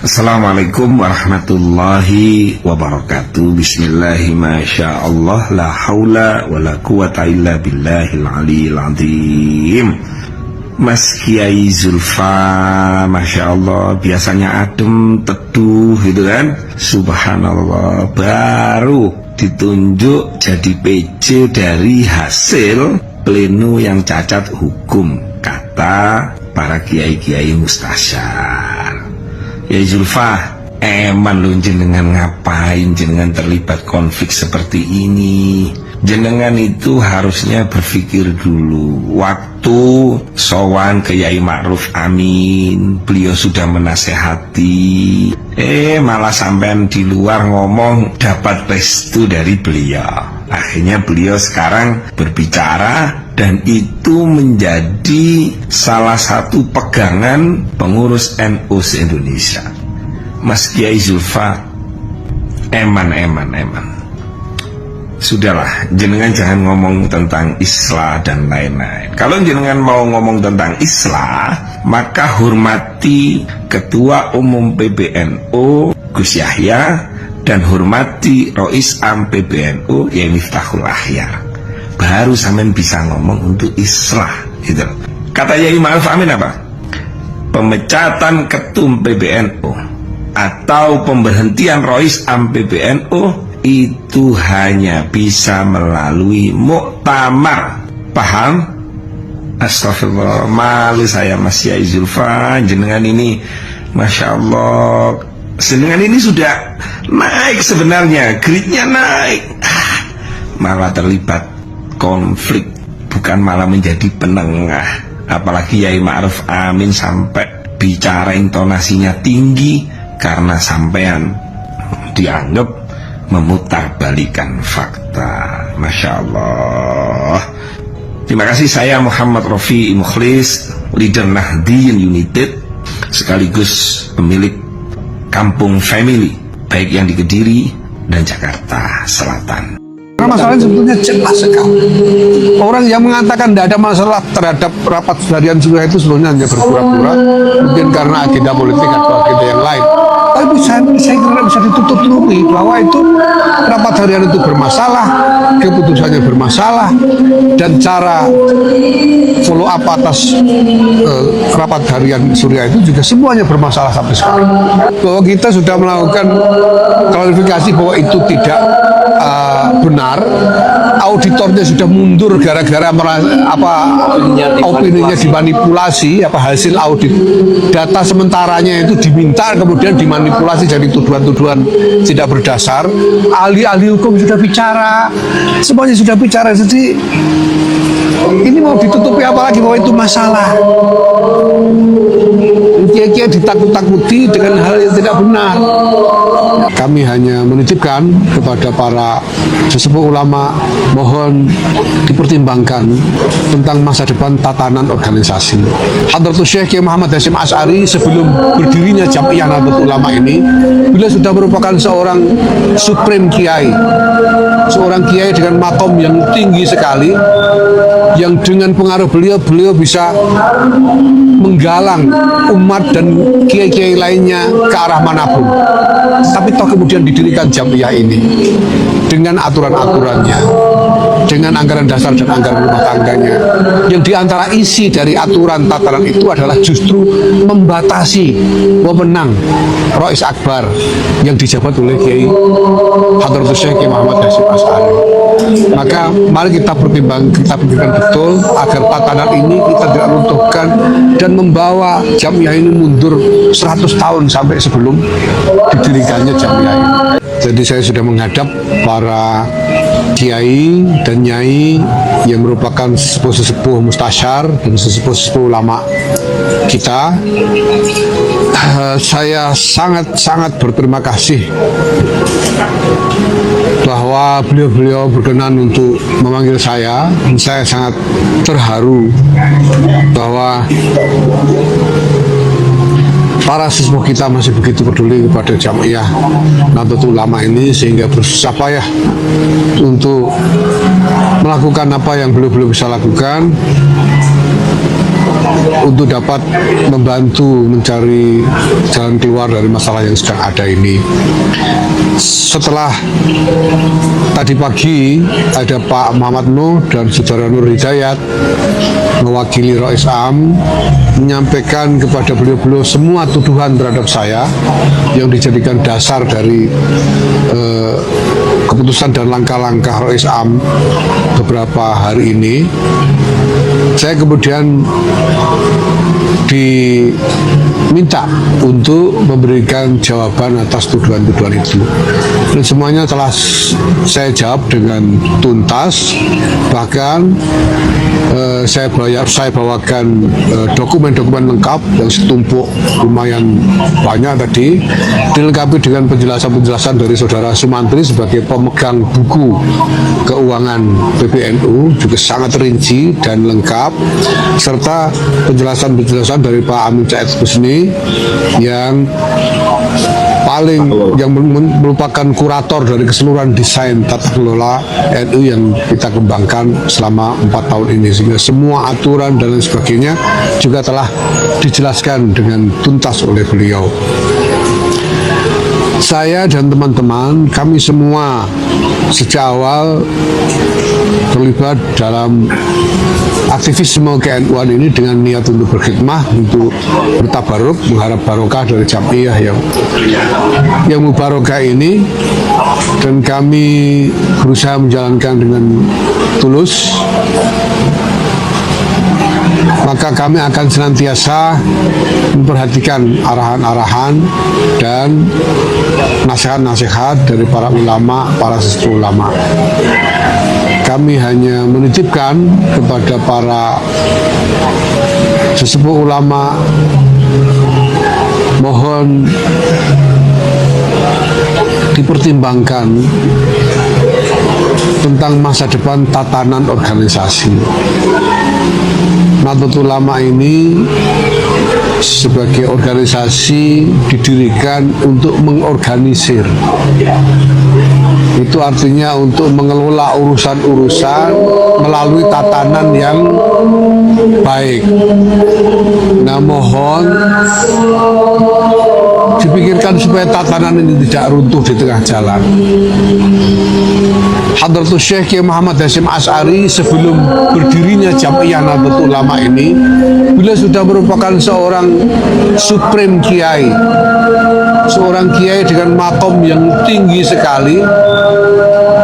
Assalamualaikum warahmatullahi wabarakatuh. Bismillahirrahmanirrahim. La haula wa la quwata illa billahil aliyil azim. Mas Kiai Zulfa, Masya Allah, biasanya adem, teduh gitu kan. Subhanallah, baru ditunjuk jadi PJ dari hasil pleno yang cacat hukum, kata para kiai-kiai mustasyar. Ya Zulfa, eman lu jenengan ngapain jenengan terlibat konflik seperti ini? Jenengan itu harusnya berpikir dulu. Waktu sowan ke Yai Ma'ruf Amin, beliau sudah menasehati, malah sampean di luar ngomong dapat restu dari beliau. Akhirnya beliau sekarang berbicara, dan itu menjadi salah satu pegangan pengurus NU se-Indonesia. Mas Kiai Zulfa, eman. Sudahlah, jenengan jangan ngomong tentang Islah dan lain-lain. Kalau jenengan mau ngomong tentang Islah, maka hormati Ketua Umum PBNU Gus Yahya dan hormati Rois Am PBNU Yai Miftahul Ahyar. Baru sampean bisa ngomong untuk Islah gitu. Kata Yai Ma'ruf Amin apa? Pemecatan ketum PBNU atau pemberhentian Rois Am PBNU itu hanya bisa melalui muktamar. Paham? Astagfirullah, malu saya Mas Yai Zulfa. Jenengan ini Masya Allah, jenengan ini sudah naik sebenarnya, gridnya naik, malah terlibat konflik, bukan malah menjadi penengah. Apalagi Yai Ma'ruf Amin sampai bicara intonasinya tinggi karena sampean dianggap memutarbalikan fakta. Masya Allah. Terima kasih. Saya Muhammad Rofi Mukhlis, leader Nahdliyin United, sekaligus pemilik Kampung Family, baik yang di Kediri dan Jakarta Selatan. Karena masalahnya sebetulnya jelas sekali. Orang yang mengatakan tidak ada masalah terhadap rapat harian Surya itu sebetulnya hanya berpura-pura, mungkin karena agenda politik atau agenda yang lain. Tapi saya kira bisa ditutup-tutupi bahwa itu rapat harian itu bermasalah, keputusannya bermasalah, dan cara follow up atas rapat harian Surya itu juga semuanya bermasalah sampai sekarang. Bahwa kita sudah melakukan klarifikasi bahwa itu tidak benar, auditornya sudah mundur gara-gara opininya dimanipulasi, hasil audit data sementaranya itu diminta kemudian dimanipulasi dari tuduhan-tuduhan tidak berdasar. Ahli-ahli hukum sudah bicara, semuanya sudah bicara, jadi ini mau ditutupi apalagi bahwa itu masalah. Kiai-kiai ditakut-takuti dengan hal yang tidak benar. Kami hanya menitipkan kepada para sesepuh ulama, mohon dipertimbangkan tentang masa depan tatanan organisasi. Hadratus Syekh Kiai Muhammad Hasyim Asy'ari sebelum berdirinya Jam'iyah Nahdlatul Ulama ini, beliau sudah merupakan seorang supreme kiai, seorang kiai dengan makom yang tinggi sekali, yang dengan pengaruh beliau bisa menggalang umat dan kiai-kiai lainnya ke arah manapun. Tapi toh kemudian didirikan Jam'iyah ini dengan aturan-aturannya, dengan anggaran dasar dan anggaran rumah tangganya, yang diantara isi dari aturan tataran itu adalah justru membatasi wewenang Rois Akbar yang dijabat oleh Kiai Hadratus Syekh Muhammad Hasyim Asy'ari. Maka mari kita pikirkan betul agar tatanan ini kita tidak runtuhkan dan membawa Jam'iyah ini mundur 100 tahun sampai sebelum didirikannya Jam'iyah ini. Jadi saya sudah menghadap para kiai dan nyai yang merupakan sesepuh-sesepuh mustasyar dan sesepuh-sesepuh ulama kita. Saya sangat berterima kasih bahwa beliau berkenan untuk memanggil saya. Saya sangat terharu bahwa para sesepuh kita masih begitu peduli kepada Jam'iyah Nahdlatul Ulama ini, sehingga bersusah payah untuk melakukan apa yang beliau bisa lakukan. untuk dapat membantu mencari jalan keluar dari masalah yang sedang ada ini. Setelah tadi pagi ada Pak Muhammad Nuh dan Saudara Nur Hidayat mewakili Rois Am menyampaikan kepada beliau-beliau semua tuduhan terhadap saya yang dijadikan dasar dari keputusan dan langkah-langkah Rois Am beberapa hari ini. Saya kemudian diminta untuk memberikan jawaban atas tuduhan-tuduhan itu, dan semuanya telah saya jawab dengan tuntas. Bahkan saya bawakan dokumen-dokumen lengkap yang setumpuk lumayan banyak tadi, dilengkapi dengan penjelasan-penjelasan dari Saudara Sumantri sebagai pemegang buku keuangan PBNU, juga sangat rinci dan lengkap, serta penjelasan-penjelasan dari Pak Amin Said Husni yang merupakan kurator dari keseluruhan desain tata kelola NU yang kita kembangkan selama 4 tahun ini, sehingga semua aturan dan lain sebagainya juga telah dijelaskan dengan tuntas oleh beliau. Saya dan teman-teman, kami semua sejak awal terlibat dalam aktivisme KNU-an ini dengan niat untuk berkhidmah, untuk bertabaruk, mengharap barokah dari Jam'iyah yang mubarokah ini, dan kami berusaha menjalankan dengan tulus. Maka kami akan senantiasa memperhatikan arahan-arahan dan nasihat-nasihat dari para ulama, para sesepuh ulama. Kami hanya menitipkan kepada para sesepuh ulama, mohon dipertimbangkan tentang masa depan tatanan organisasi. Nahdlatul Ulama ini sebagai organisasi didirikan untuk mengorganisir. Itu artinya untuk mengelola urusan-urusan melalui tatanan yang baik. Nah, mohon dipikirkan supaya tatanan ini tidak runtuh di tengah jalan. Hadratus Syekh Kiai Muhammad Hasyim Asy'ari sebelum berdirinya Jam'iyah Nahdlatul Ulama ini, beliau sudah merupakan seorang supreme kiai, seorang kiai dengan makom yang tinggi sekali,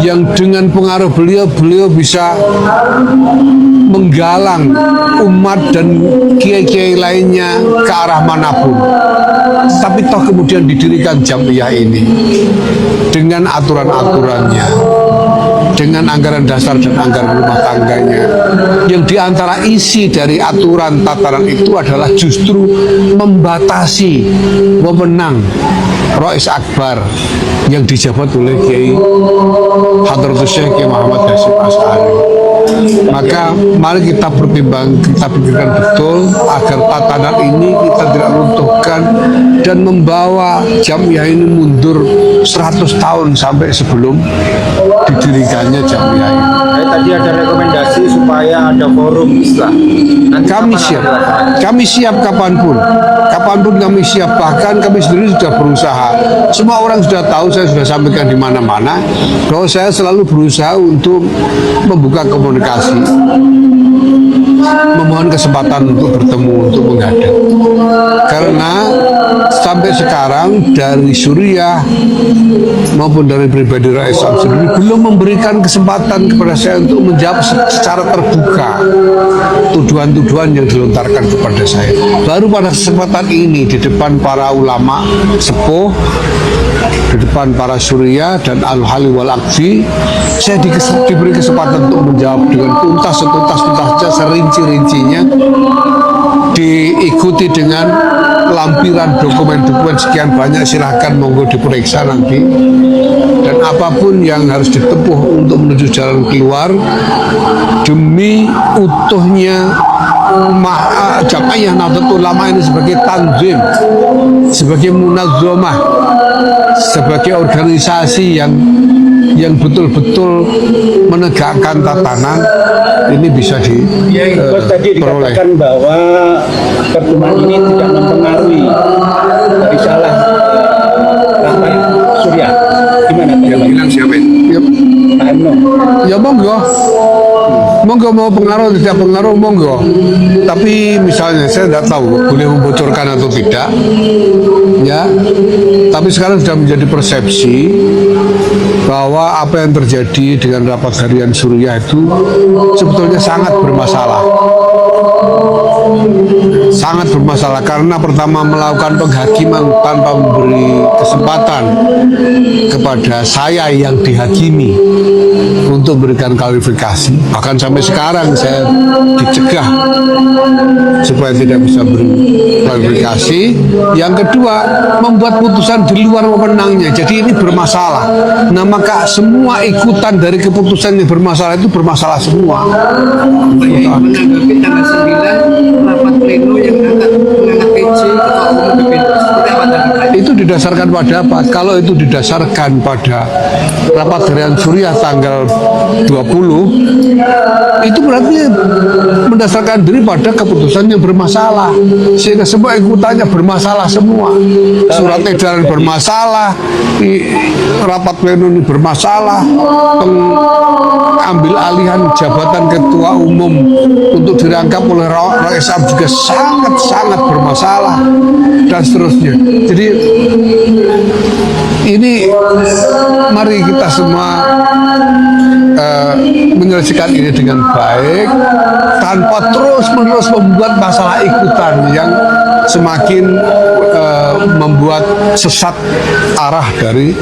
yang dengan pengaruh beliau bisa menggalang umat dan kiai-kiai lainnya ke arah manapun. Tapi toh kemudian didirikan Jam'iyah ini dengan aturan-aturannya, dengan anggaran dasar dan anggaran rumah tangganya, yang diantara isi dari aturan tataran itu adalah justru membatasi wewenang Rois Akbar yang dijabat oleh Kiai Hadratus Syekh Kiai Muhammad Hasyim Asy'ari. Maka mari kita pertimbangkan, kita pikirkan betul agar tatanan ini kita tidak runtuhkan dan membawa Jam'iyah ini mundur 100 tahun sampai sebelum didirikannya Jam'iyah ini. Tadi ada rekomendasi supaya ada forum Islam. Kami siap kapanpun kami siap. Bahkan kami sendiri sudah berusaha. Semua orang sudah tahu, saya sudah sampaikan di mana-mana bahwa saya selalu berusaha untuk membuka komunikasi, memohon kesempatan untuk bertemu, untuk menghadap. Karena sampai sekarang dari Suriah maupun dari pribadi Rois Am sendiri belum memberikan kesempatan kepada saya untuk menjawab secara terbuka tuduhan-tuduhan yang dilontarkan kepada saya. Baru pada kesempatan ini di depan para ulama sepuh, di depan para Suriah dan Al-Hali wal-Aqfi, saya diberi kesempatan untuk menjawab dengan tuntas, setuntas-tuntasnya, serinci-rincinya, diikuti dengan lampiran dokumen-dokumen sekian banyak. Silahkan monggo diperiksa nanti, dan apapun yang harus ditempuh untuk menuju jalan keluar demi utuhnya Jam'iyah Nahdlatul Ulama ini sebagai tanzim, sebagai munazzamah, sebagai organisasi yang yang betul-betul menegakkan tatanan ini bisa Bos tadi diperoleh. dikatakan bahwa pertemuan ini tidak mempengaruhi risalah rapat Surya. Gimana Pak? Bilang siapa itu? Ya, Pak Emno. ya monggo. Monggo mau pengaruh tidak pengaruh monggo. Tapi misalnya saya tidak tahu boleh membocorkan atau tidak. Ya. Tapi sekarang sudah menjadi persepsi bahwa apa yang terjadi dengan rapat harian Suriah itu sebetulnya sangat bermasalah. Sangat bermasalah karena pertama melakukan penghakiman tanpa memberi kesempatan kepada saya yang dihakimi untuk memberikan klarifikasi. Bahkan sampai sekarang saya dicegah supaya tidak bisa beri klarifikasi. Yang kedua, membuat putusan di luar wewenangnya. Jadi ini bermasalah. Nah, maka semua ikutan dari keputusan yang bermasalah itu bermasalah semua. Menanggapi tanggal 9 rapat pleno yang mengangkat PJ ketua umum BPN seperti apa tadi? Itu didasarkan pada apa? Kalau itu didasarkan pada rapat harian Suriah tanggal 20, itu berarti mendasarkan diri pada keputusan yang bermasalah, sehingga semua ikutannya bermasalah semua. Surat edaran bermasalah, rapat pleno ini bermasalah, pengambil alihan jabatan ketua umum untuk dirangkap oleh Rais Am juga sangat-sangat bermasalah dan seterusnya. Jadi ini mari kita semua menyelesaikan ini dengan baik tanpa terus-menerus membuat masalah ikutan yang semakin membuat sesat arah dari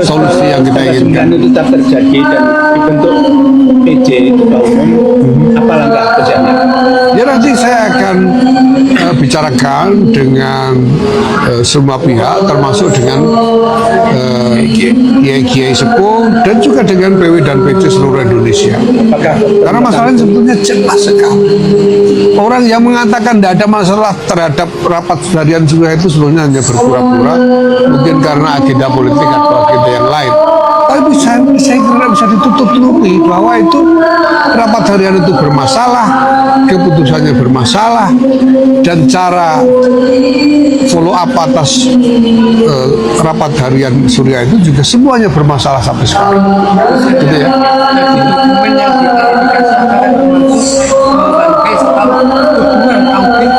solusi yang kita Tanggal inginkan. 9 itu tetap terjadi dan dibentuk PJ ketua umum. Apa langkah kerjanya? Ya nanti saya akan bicarakan dengan semua pihak termasuk dengan kiai-kiai sepuh dan juga dengan PW dan PC seluruh Indonesia. Apakah Karena masalahnya sebetulnya jelas sekali. Orang yang mengatakan tidak ada masalah terhadap rapat harian Suriah itu sebenarnya hanya berpura-pura, mungkin karena agenda politik atau agenda yang lain. Tapi saya kira bisa ditutup-tutupi bahwa itu rapat harian itu bermasalah, keputusannya bermasalah, dan cara follow up atas rapat harian Suriah itu juga semuanya bermasalah sampai sekarang. Gitu ya. Dokumen yang diklarifikasi termasuk bangkai soal tuduhan audit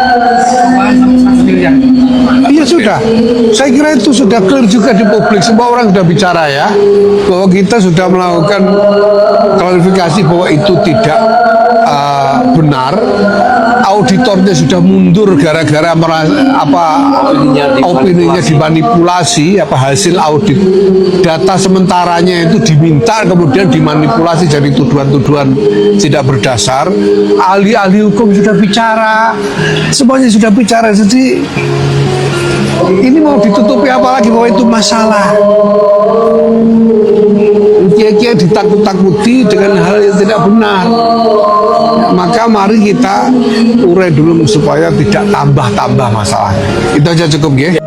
keuangan 100 miliar. Iya sudah, saya kira itu sudah clear juga di publik. Semua orang sudah bicara ya, bahwa kita sudah melakukan klarifikasi bahwa itu tidak benar. Auditornya sudah mundur gara-gara opininya dimanipulasi, hasil audit data sementaranya itu diminta kemudian dimanipulasi jadi tuduhan-tuduhan tidak berdasar. Ahli-ahli hukum sudah bicara, semuanya sudah bicara. Jadi ini mau ditutupi apa lagi bahwa itu masalah? Kiai-kiai ditakut-takuti dengan hal yang tidak benar. Maka mari kita urai dulu supaya tidak tambah-tambah masalah. Itu aja cukup ya.